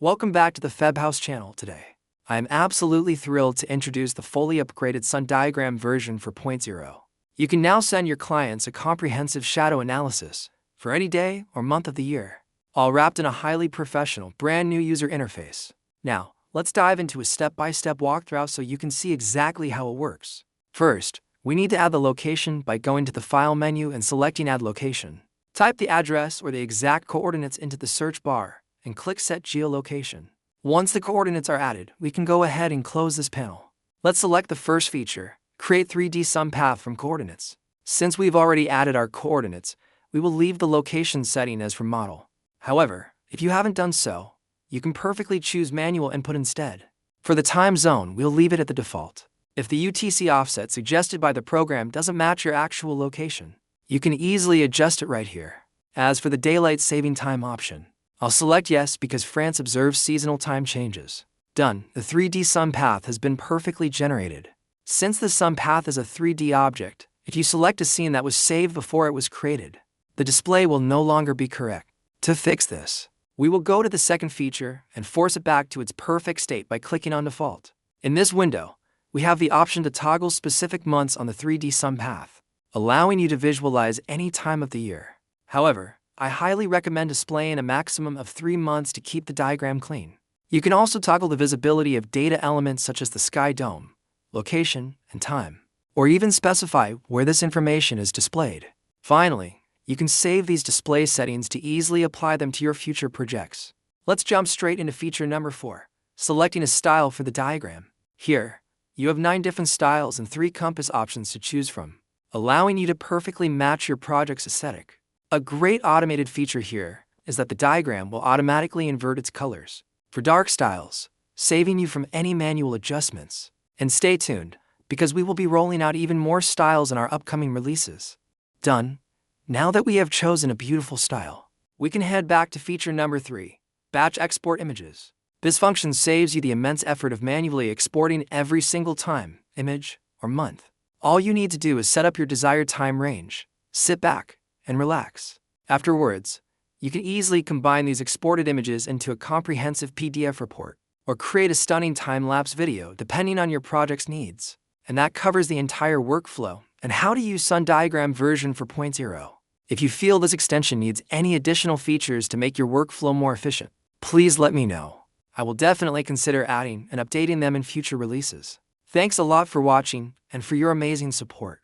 Welcome back to the Febhouse channel today. I am absolutely thrilled to introduce the fully upgraded Sun Diagram version 4.0. You can now send your clients a comprehensive shadow analysis for any day or month of the year, all wrapped in a highly professional, brand new user interface. Now, let's dive into a step-by-step walkthrough so you can see exactly how it works. First, we need to add the location by going to the File menu and selecting Add Location. Type the address or the exact coordinates into the search bar and click Set Geolocation. Once the coordinates are added, we can go ahead and close this panel. Let's select the first feature, Create 3D Sum Path from Coordinates. Since we've already added our coordinates, we will leave the location setting as from Model. However, if you haven't done so, you can perfectly choose Manual Input instead. For the time zone, we'll leave it at the default. If the UTC offset suggested by the program doesn't match your actual location, you can easily adjust it right here. As for the daylight saving time option, I'll select yes because France observes seasonal time changes. Done. The 3D sum path has been perfectly generated. Since the sum path is a 3D object, if you select a scene that was saved before it was created, the display will no longer be correct. To fix this, we will go to the second feature and force it back to its perfect state by clicking on Default. In this window, we have the option to toggle specific months on the 3D sum path, allowing you to visualize any time of the year. However, I highly recommend displaying a maximum of 3 months to keep the diagram clean. You can also toggle the visibility of data elements such as the sky dome, location, and time, or even specify where this information is displayed. Finally, you can save these display settings to easily apply them to your future projects. Let's jump straight into feature number 4, selecting a style for the diagram. Here, you have 9 different styles and 3 compass options to choose from, allowing you to perfectly match your project's aesthetic. A great automated feature here is that the diagram will automatically invert its colors for dark styles, saving you from any manual adjustments. And stay tuned, because we will be rolling out even more styles in our upcoming releases. Done. Now that we have chosen a beautiful style, we can head back to feature number 3, Batch Export Images. This function saves you the immense effort of manually exporting every single time, image, or month. All you need to do is set up your desired time range, sit back, and relax. Afterwards, you can easily combine these exported images into a comprehensive PDF report, or create a stunning time-lapse video depending on your project's needs. And that covers the entire workflow and how to use Sun Diagram version 4.0. If you feel this extension needs any additional features to make your workflow more efficient, please let me know. I will definitely consider adding and updating them in future releases. Thanks a lot for watching and for your amazing support.